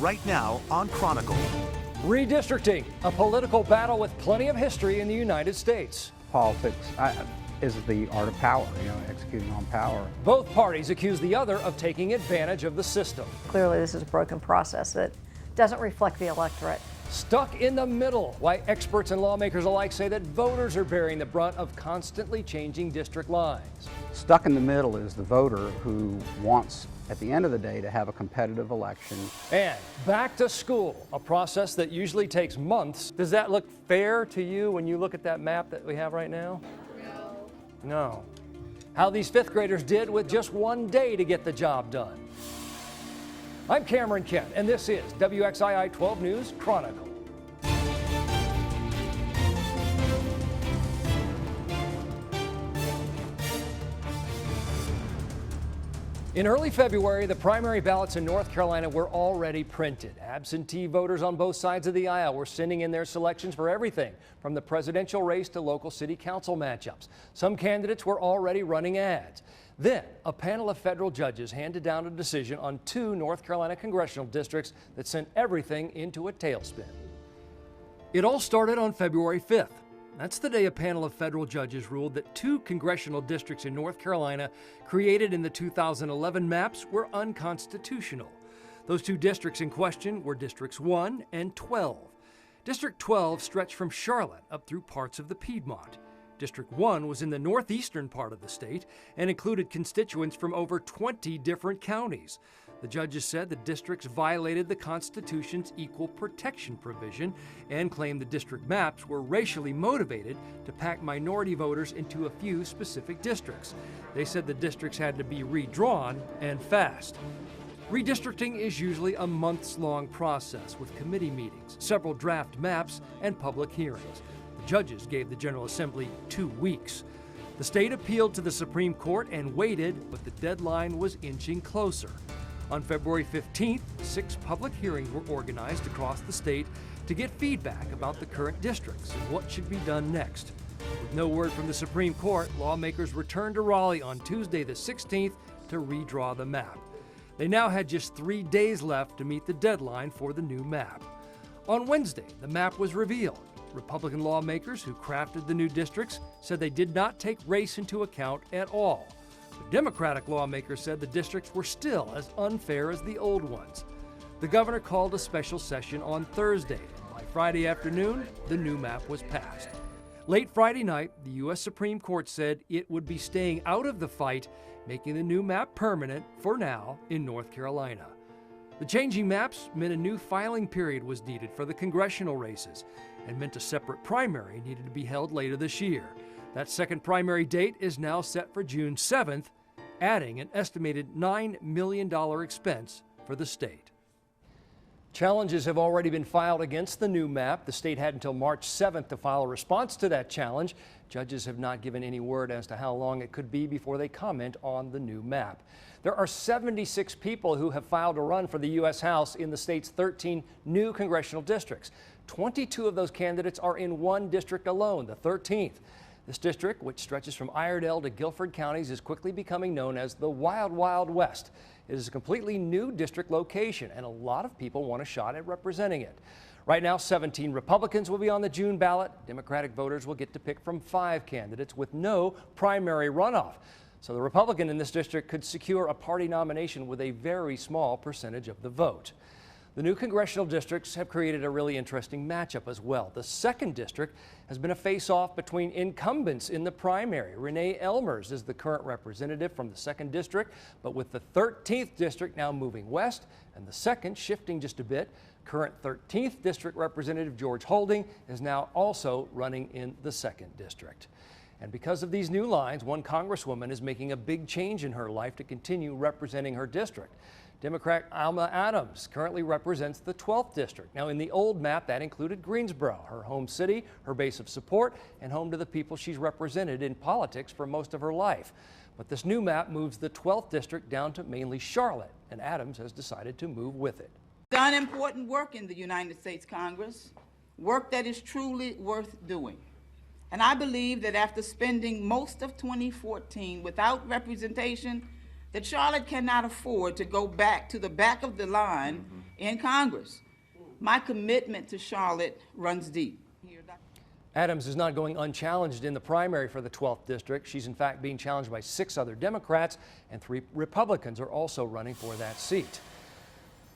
right now on Chronicle. Redistricting, a political battle with plenty of history in the United States. Politics is the art of power, executing on power. Both parties accuse the other of taking advantage of the system. Clearly, this is a broken process that doesn't reflect the electorate. Stuck in the middle, why experts and lawmakers alike say that voters are bearing the brunt of constantly changing district lines. Stuck in the middle is the voter who wants, at the end of the day, to have a competitive election. And back to school, a process that usually takes months. Does that look fair to you when you look at that map that we have right now? No. How these fifth graders did with just one day to get the job done. I'm Cameron Kent, and this is WXII 12 News Chronicle. In early February, the primary ballots in North Carolina were already printed. Absentee voters on both sides of the aisle were sending in their selections for everything from the presidential race to local city council matchups. Some candidates were already running ads. Then, a panel of federal judges handed down a decision on 2 North Carolina congressional districts that sent everything into a tailspin. It all started on February 5th. That's the day a panel of federal judges ruled that 2 congressional districts in North Carolina created in the 2011 maps were unconstitutional. Those 2 districts in question were Districts 1 and 12. District 12 stretched from Charlotte up through parts of the Piedmont. District 1 was in the northeastern part of the state and included constituents from over 20 different counties. The judges said the districts violated the Constitution's equal protection provision and claimed the district maps were racially motivated to pack minority voters into a few specific districts. They said the districts had to be redrawn and fast. Redistricting is usually a months-long process with committee meetings, several draft maps, and public hearings. The judges gave the General Assembly 2 weeks. The state appealed to the Supreme Court and waited, but the deadline was inching closer. On February 15th, 6 public hearings were organized across the state to get feedback about the current districts and what should be done next. With no word from the Supreme Court, lawmakers returned to Raleigh on Tuesday the 16th to redraw the map. They now had just 3 days left to meet the deadline for the new map. On Wednesday, the map was revealed. Republican lawmakers who crafted the new districts said they did not take race into account at all. The Democratic lawmakers said the districts were still as unfair as the old ones. The governor called a special session on Thursday, and by Friday afternoon, the new map was passed. Late Friday night, the U.S. Supreme Court said it would be staying out of the fight, making the new map permanent for now in North Carolina. The changing maps meant a new filing period was needed for the congressional races and meant a separate primary needed to be held later this year. That second primary date is now set for June 7th, adding an estimated $9 million expense for the state. Challenges have already been filed against the new map. The state had until March 7th to file a response to that challenge. Judges have not given any word as to how long it could be before they comment on the new map. There are 76 people who have filed to run for the U.S. House in the state's 13 new congressional districts. 22 of those candidates are in one district alone, the 13th. This district, which stretches from Iredell to Guilford counties, is quickly becoming known as the Wild Wild West. It is a completely new district location, and a lot of people want a shot at representing it. Right now, 17 Republicans will be on the June ballot. Democratic voters will get to pick from 5 candidates with no primary runoff. So the Republican in this district could secure a party nomination with a very small percentage of the vote. The new congressional districts have created a really interesting matchup as well. The 2nd district has been a face-off between incumbents in the primary. Renee Elmers is the current representative from the 2nd district, but with the 13th district now moving west and the 2nd shifting just a bit, current 13th district representative George Holding is now also running in the 2nd district. And because of these new lines, one congresswoman is making a big change in her life to continue representing her district. Democrat Alma Adams currently represents the 12th district. Now, in the old map, that included Greensboro, her home city, her base of support, and home to the people she's represented in politics for most of her life. But this new map moves the 12th district down to mainly Charlotte, and Adams has decided to move with it. Done important work in the United States Congress, work that is truly worth doing. And I believe that after spending most of 2014 without representation, that Charlotte cannot afford to go back to the back of the line in Congress. My commitment to Charlotte runs deep. Adams is not going unchallenged in the primary for the 12th district. She's in fact being challenged by 6 other Democrats, and 3 Republicans are also running for that seat.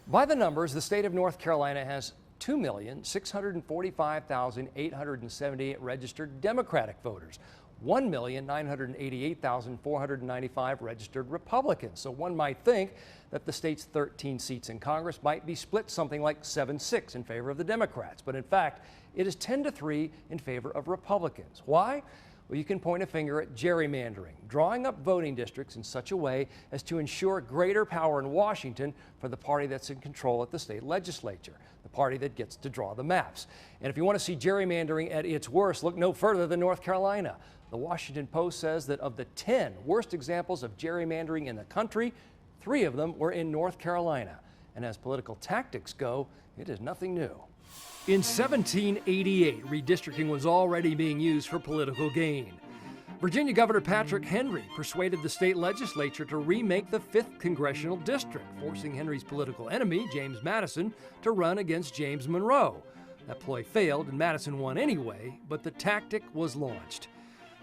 By the numbers, the state of North Carolina has 2,645,878 registered Democratic voters, 1,988,495 registered Republicans. So one might think that the state's 13 seats in Congress might be split something like 7-6 in favor of the Democrats. But in fact, it is 10-3 in favor of Republicans. Why? Well, you can point a finger at gerrymandering, drawing up voting districts in such a way as to ensure greater power in Washington for the party that's in control at the state legislature, the party that gets to draw the maps. And if you want to see gerrymandering at its worst, look no further than North Carolina. The Washington Post says that of the 10 worst examples of gerrymandering in the country, 3 of them were in North Carolina. And as political tactics go, it is nothing new. In 1788, redistricting was already being used for political gain. Virginia Governor Patrick Henry persuaded the state legislature to remake the 5th congressional district, forcing Henry's political enemy, James Madison, to run against James Monroe. That ploy failed and Madison won anyway, but the tactic was launched.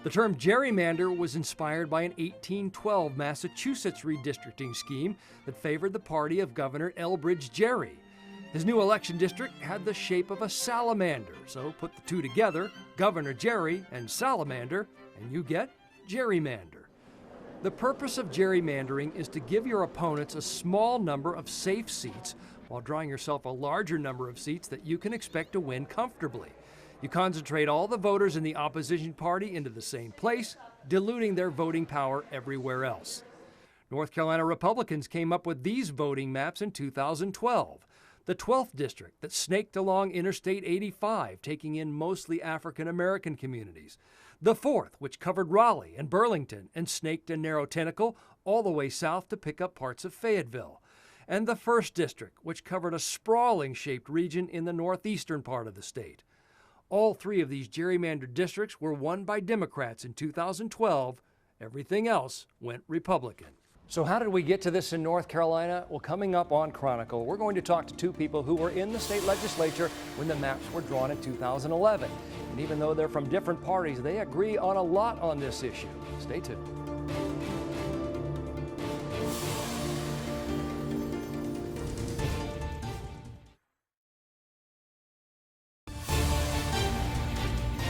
The term gerrymander was inspired by an 1812 Massachusetts redistricting scheme that favored the party of Governor Elbridge Gerry. His new election district had the shape of a salamander, so put the two together, Governor Gerry and salamander, and you get gerrymander. The purpose of gerrymandering is to give your opponents a small number of safe seats while drawing yourself a larger number of seats that you can expect to win comfortably. You concentrate all the voters in the opposition party into the same place, diluting their voting power everywhere else. North Carolina Republicans came up with these voting maps in 2012. The 12th district that snaked along Interstate 85, taking in mostly African American communities. The 4th, which covered Raleigh and Burlington and snaked a narrow tentacle all the way south to pick up parts of Fayetteville. And the 1st district, which covered a sprawling shaped region in the northeastern part of the state. All 3 of these gerrymandered districts were won by Democrats in 2012. Everything else went Republican. So how did we get to this in North Carolina? Well, coming up on Chronicle, we're going to talk to 2 people who were in the state legislature when the maps were drawn in 2011. And even though they're from different parties, they agree on a lot on this issue. Stay tuned.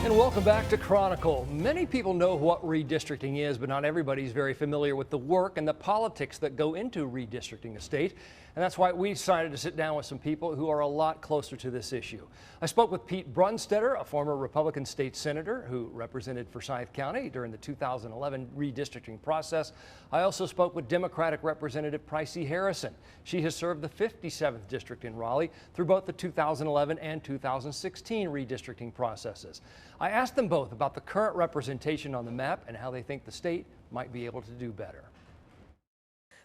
And welcome back to Chronicle. Many people know what redistricting is, but not everybody's very familiar with the work and the politics that go into redistricting a state. And that's why we decided to sit down with some people who are a lot closer to this issue. I spoke with Pete Brunstetter, a former Republican state senator who represented Forsyth County during the 2011 redistricting process. I also spoke with Democratic Representative Pricey Harrison. She has served the 57th district in Raleigh through both the 2011 and 2016 redistricting processes. I asked them both about the current representation on the map and how they think the state might be able to do better.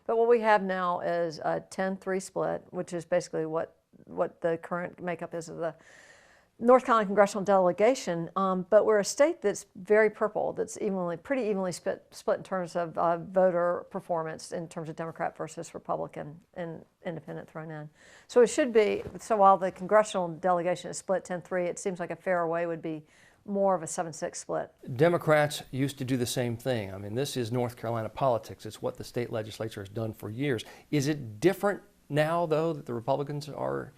But what we have now is a 10-3 split, which is basically what the current makeup is of the North Carolina congressional delegation. But we're a state that's very purple, that's pretty evenly split in terms of voter performance, in terms of Democrat versus Republican and independent thrown in. So it should be, so while the congressional delegation is split 10-3, it seems like a fairer way would be more of a 7-6 split. Democrats used to do the same thing. I mean, this is North Carolina politics. It's what the state legislature has done for years. Is it different now, though, that the Republicans are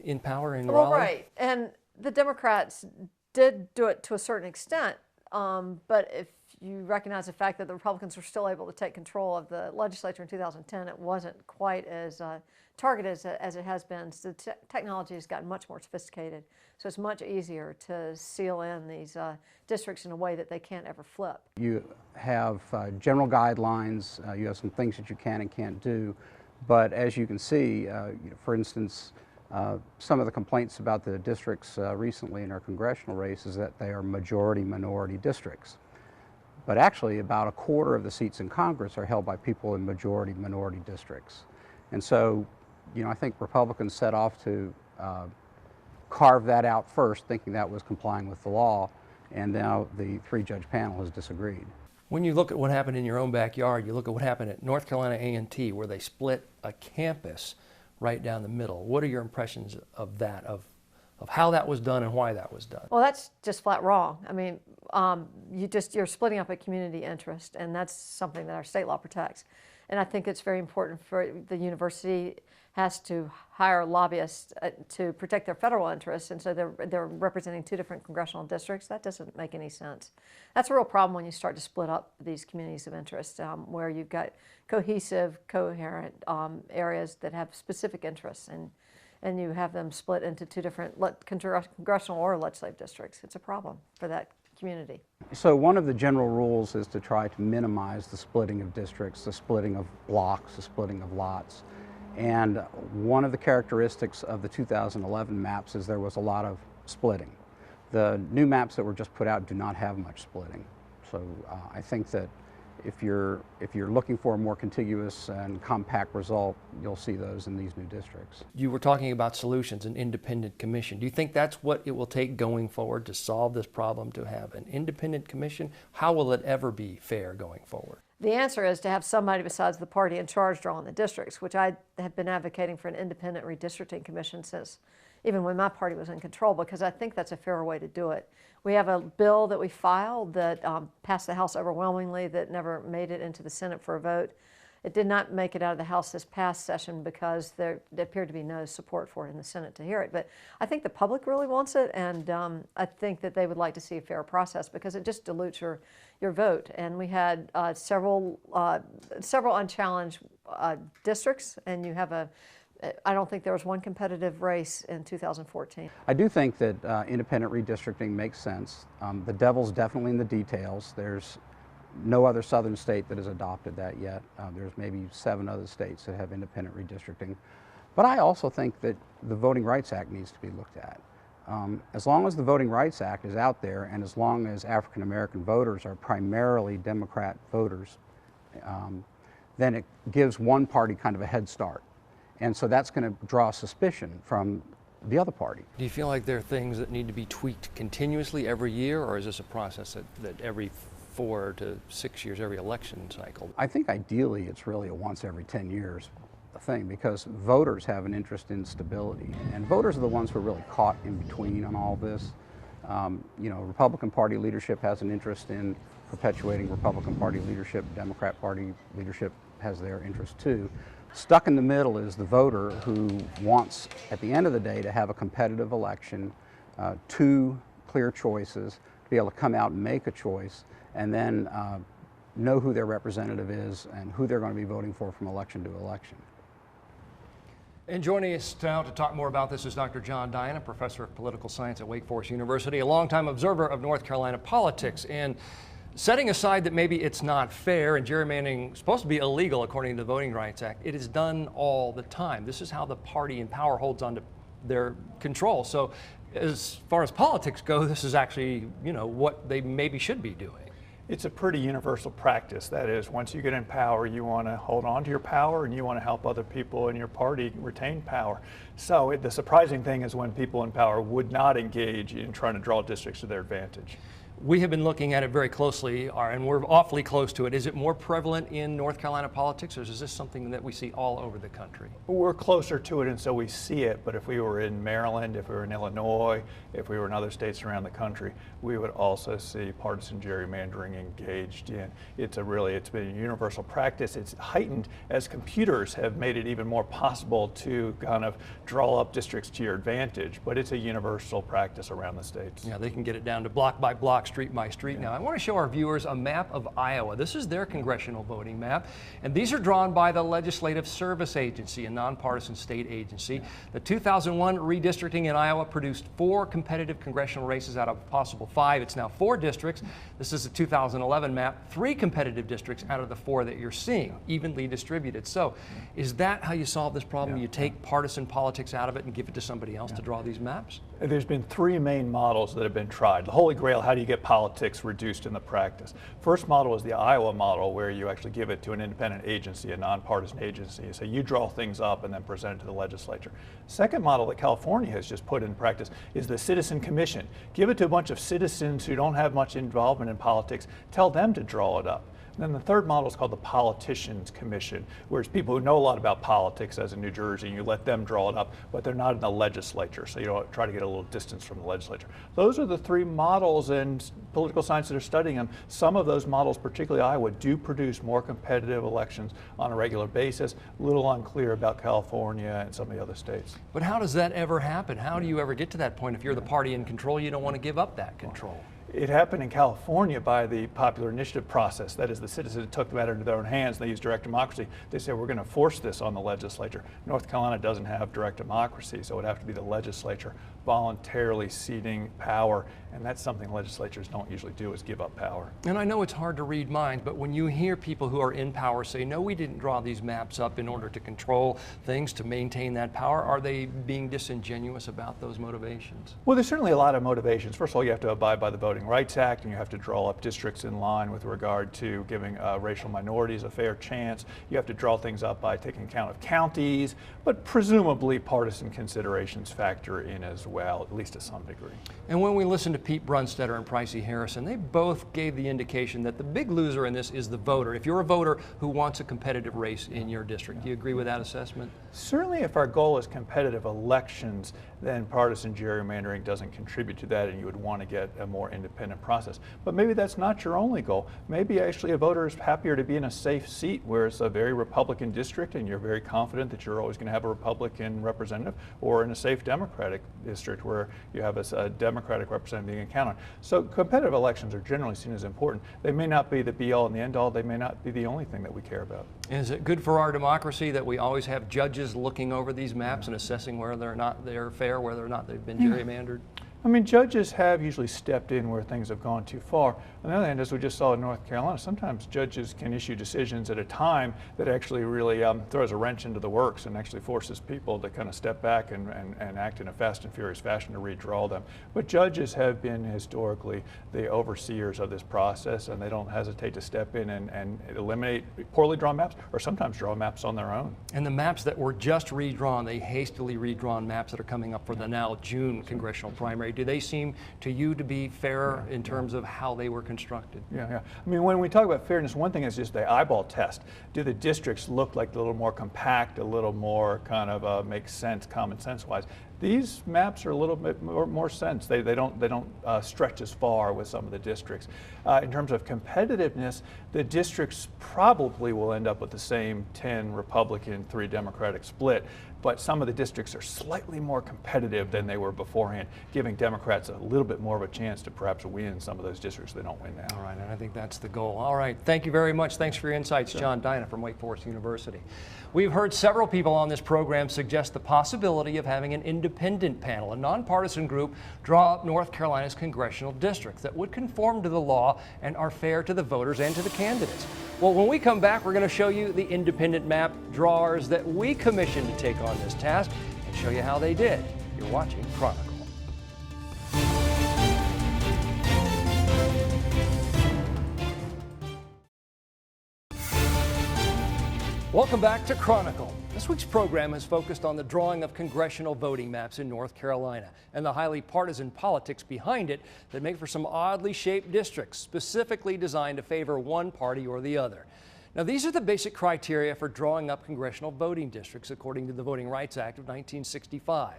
in power in Raleigh? Well, right. And the Democrats did do it to a certain extent, but if you recognize the fact that the Republicans were still able to take control of the legislature in 2010, it wasn't quite as targeted as it has been. So the technology has gotten much more sophisticated, so it's much easier to seal in these districts in a way that they can't ever flip. You have general guidelines, you have some things that you can and can't do, but as you can see, for instance, some of the complaints about the districts recently in our congressional race is that they are majority-minority districts. But actually, about a quarter of the seats in Congress are held by people in majority-minority districts. And so, I think Republicans set off to carve that out first, thinking that was complying with the law, and now the 3-judge panel has disagreed. When you look at what happened in your own backyard, you look at what happened at North Carolina A&T, where they split a campus right down the middle. What are your impressions of that, of how that was done and why that was done? Well, that's just flat wrong. I mean, you're splitting up a community interest, and that's something that our state law protects. And I think it's very important for the university has to hire lobbyists to protect their federal interests, and so they're representing two different congressional districts. That doesn't make any sense. That's a real problem when you start to split up these communities of interest, where you've got cohesive, coherent areas that have specific interests, and you have them split into two different congressional or legislative districts. It's a problem for that community. So one of the general rules is to try to minimize the splitting of districts, the splitting of blocks, the splitting of lots. And one of the characteristics of the 2011 maps is there was a lot of splitting. The new maps that were just put out do not have much splitting. So I think that if you're looking for a more contiguous and compact result, you'll see those in these new districts. You were talking about solutions, an independent commission. Do you think that's what it will take going forward to solve this problem, to have an independent commission? How will it ever be fair going forward? The answer is to have somebody besides the party in charge drawing the districts, which I have been advocating for an independent redistricting commission since even when my party was in control, because I think that's a fairer way to do it. We have a bill that we filed that passed the House overwhelmingly that never made it into the Senate for a vote. It did not make it out of the House this past session because there appeared to be no support for it in the Senate to hear it. But I think the public really wants it, and I think that they would like to see a fair process because it just dilutes your vote. And we had several unchallenged districts, and you have I don't think there was one competitive race in 2014. I do think that independent redistricting makes sense. The devil's definitely in the details. There's no other southern state that has adopted that yet. There's maybe 7 other states that have independent redistricting. But I also think that the Voting Rights Act needs to be looked at. As long as the Voting Rights Act is out there, and as long as African American voters are primarily Democrat voters, then it gives one party kind of a head start. And so that's going to draw suspicion from the other party. Do you feel like there are things that need to be tweaked continuously every year, or is this a process that every 4 to 6 years, every election cycle? I think ideally it's really a once every 10 years thing, because voters have an interest in stability, and voters are the ones who are really caught in between on all this. You know, Republican Party leadership has an interest in perpetuating Republican Party leadership. Democrat Party leadership has their interest too. Stuck in the middle is the voter who wants, at the end of the day, to have a competitive election, 2 clear choices, to be able to come out and make a choice, and then know who their representative is and who they're going to be voting for from election to election. And joining us now to talk more about this is Dr. John Diana, professor of political science at Wake Forest University, a longtime observer of North Carolina politics. And setting aside that maybe it's not fair and gerrymandering is supposed to be illegal according to the Voting Rights Act, it is done all the time. This is how the party in power holds on to their control. So as far as politics go, this is actually, you know, what they maybe should be doing. It's a pretty universal practice. That is, once you get in power, you want to hold on to your power and you want to help other people in your party retain power. So the surprising thing is when people in power would not engage in trying to draw districts to their advantage. We have been looking at it very closely, and we're awfully close to it. Is it more prevalent in North Carolina politics, or is this something that we see all over the country? We're closer to it, and so we see it, but if we were in Maryland, if we were in Illinois, if we were in other states around the country, we would also see partisan gerrymandering engaged in. It's been a universal practice. It's heightened as computers have made it even more possible to kind of draw up districts to your advantage, but it's a universal practice around the states. Yeah, they can get it down to block by block, street by street. Now, I want to show our viewers a map of Iowa. This is their congressional voting map, and these are drawn by the Legislative Service Agency, a nonpartisan state agency. The 2001 redistricting in Iowa produced 4 competitive congressional races out of a possible 5. It's now 4 districts. This is the 2011 map, 3 competitive districts out of the 4 that you're seeing, evenly distributed. So is that how you solve this problem? You take partisan politics out of it and give it to somebody else to draw these maps? There's been 3 main models that have been tried. The Holy Grail, how do you get politics reduced in the practice? First model is the Iowa model, where you actually give it to an independent agency, a nonpartisan agency. So you draw things up and then present it to the legislature. Second model that California has just put in practice is the Citizen Commission. Give it to a bunch of citizens who don't have much involvement in politics. Tell them to draw it up. And then the third model is called the Politicians Commission, where it's people who know a lot about politics, as in New Jersey, and you let them draw it up, but they're not in the legislature, so you don't try to get a little distance from the legislature. Those are the three models in political science that are studying them. Some of those models, particularly Iowa, do produce more competitive elections on a regular basis. A little unclear about California and some of the other states. But how does that ever happen? How do you ever get to that point? If you're the party in control, you don't want to give up that control. It happened in California by the popular initiative process. That is, the citizens took the matter into their own hands. They used direct democracy. They said, we're going to force this on the legislature. North Carolina doesn't have direct democracy, so it would have to be the legislature voluntarily ceding power. And that's something legislatures don't usually do, is give up power. And I know it's hard to read minds, but when you hear people who are in power say, no, we didn't draw these maps up in order to control things, to maintain that power, are they being disingenuous about those motivations? Well, there's certainly a lot of motivations. First of all, you have to abide by the Voting Rights Act, and you have to draw up districts in line with regard to giving racial minorities a fair chance. You have to draw things up by taking account of counties, but presumably partisan considerations factor in as well, at least to some degree. And when we listen to Pete Brunstetter and Pricey Harrison, they both gave the indication that the big loser in this is the voter. If you're a voter who wants a competitive race in your district, do you agree with that assessment? Certainly, if our goal is competitive elections, then partisan gerrymandering doesn't contribute to that, and you would want to get a more independent process. But maybe that's not your only goal. Maybe actually a voter is happier to be in a safe seat where it's a very Republican district and you're very confident that you're always going to have a Republican representative, or in a safe Democratic district where you have a Democratic representative being encountered. So competitive elections are generally seen as important. They may not be the be-all and the end-all. They may not be the only thing that we care about. Is it good for our democracy that we always have judges looking over these maps and assessing whether or not they're fair, whether or not they've been gerrymandered? I mean, judges have usually stepped in where things have gone too far. On the other hand, as we just saw in North Carolina, sometimes judges can issue decisions at a time that actually really throws a wrench into the works and actually forces people to kind of step back and act in a fast and furious fashion to redraw them. But judges have been historically the overseers of this process, and they don't hesitate to step in and eliminate poorly drawn maps, or sometimes draw maps on their own. And the maps that were just redrawn, they hastily redrawn maps that are coming up for the now June congressional primary, do they seem to you to be fair in terms of how they were constructed? Yeah. I mean, when we talk about fairness, one thing is just the eyeball test. Do the districts look like a little more compact, a little more kind of make sense, common sense wise? These maps are a little bit more sense. They don't stretch as far with some of the districts. In terms of competitiveness, the districts probably will end up with the same 10 Republican, 3 Democratic split, but some of the districts are slightly more competitive than they were beforehand, giving Democrats a little bit more of a chance to perhaps win some of those districts they don't win now. All right, and I think that's the goal. All right, thank you very much. Thanks for your insights, John Dyna from Wake Forest University. We've heard several people on this program suggest the possibility of having an independent panel, a nonpartisan group, draw up North Carolina's congressional districts that would conform to the law and are fair to the voters and to the candidates. Well, when we come back, we're going to show you the independent map drawers that we commissioned to take on this task and show you how they did. You're watching Chronicle. Welcome back to Chronicle. This week's program is focused on the drawing of congressional voting maps in North Carolina and the highly partisan politics behind it that make for some oddly shaped districts specifically designed to favor one party or the other. Now, these are the basic criteria for drawing up congressional voting districts according to the Voting Rights Act of 1965.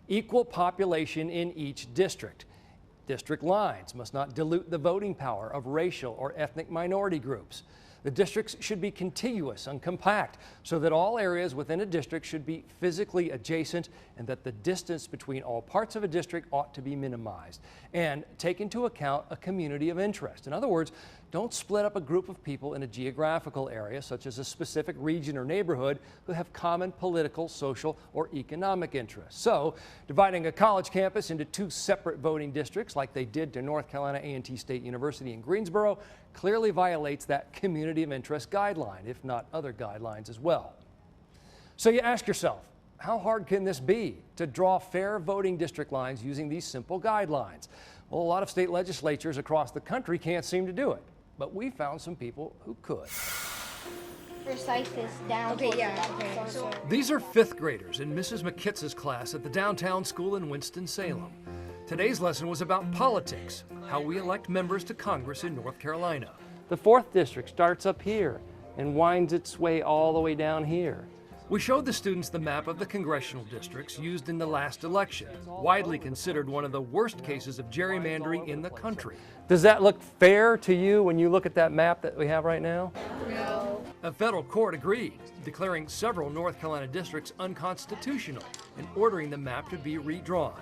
Equal population in each district. District lines must not dilute the voting power of racial or ethnic minority groups. The districts should be contiguous and compact so that all areas within a district should be physically adjacent and that the distance between all parts of a district ought to be minimized and take into account a community of interest. In other words, don't split up a group of people in a geographical area, such as a specific region or neighborhood, who have common political, social, or economic interests. So, dividing a college campus into 2 separate voting districts, like they did to North Carolina A&T State University in Greensboro, clearly violates that community of interest guideline, if not other guidelines as well. So you ask yourself, how hard can this be to draw fair voting district lines using these simple guidelines? Well, a lot of state legislatures across the country can't seem to do it, but we found some people who could. Recite this down. Okay, yeah. These are 5th graders in Mrs. McKitz's class at the downtown school in Winston-Salem. Today's lesson was about politics, how we elect members to Congress in North Carolina. The 4th district starts up here and winds its way all the way down here. We showed the students the map of the congressional districts used in the last election, widely considered one of the worst cases of gerrymandering in the country. Does that look fair to you when you look at that map that we have right now? No. A federal court agreed, declaring several North Carolina districts unconstitutional and ordering the map to be redrawn.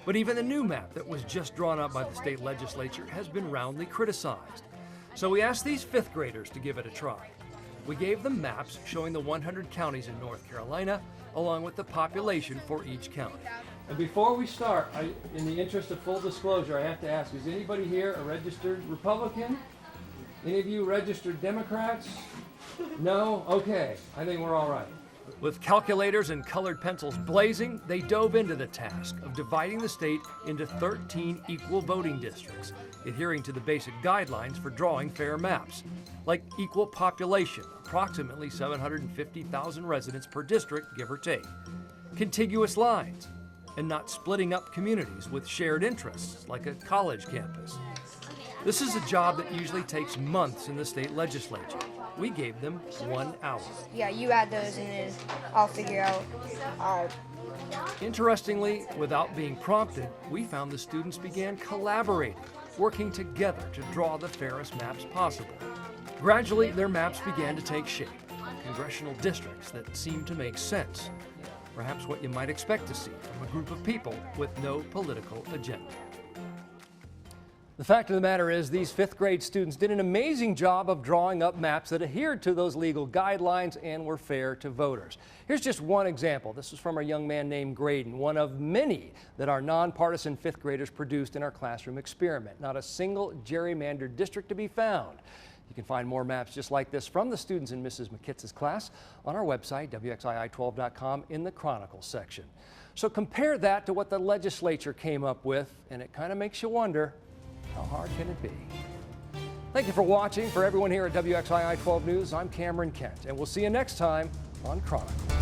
But even the new map that was just drawn up by the state legislature has been roundly criticized. So we asked these 5th graders to give it a try. We gave them maps showing the 100 counties in North Carolina, along with the population for each county. And before we start, in the interest of full disclosure, I have to ask, is anybody here a registered Republican? Any of you registered Democrats? No? Okay, I think we're all right. With calculators and colored pencils blazing, they dove into the task of dividing the state into 13 equal voting districts, adhering to the basic guidelines for drawing fair maps, like equal population, approximately 750,000 residents per district, give or take, contiguous lines, and not splitting up communities with shared interests, like a college campus. This is a job that usually takes months in the state legislature. We gave them 1 hour. Yeah, you add those and then I'll figure out. Interestingly, without being prompted, we found the students began collaborating, working together to draw the fairest maps possible. Gradually, their maps began to take shape, congressional districts that seemed to make sense. Perhaps what you might expect to see from a group of people with no political agenda. The fact of the matter is these 5th grade students did an amazing job of drawing up maps that adhered to those legal guidelines and were fair to voters. Here's just one example. This is from a young man named Graydon, one of many that our nonpartisan 5th graders produced in our classroom experiment. Not a single gerrymandered district to be found. You can find more maps just like this from the students in Mrs. McKitz's class on our website, WXII12.com, in the Chronicle section. So compare that to what the legislature came up with, and it kind of makes you wonder, how hard can it be? Thank you for watching. For everyone here at WXII 12 News, I'm Cameron Kent, and we'll see you next time on Chronicle.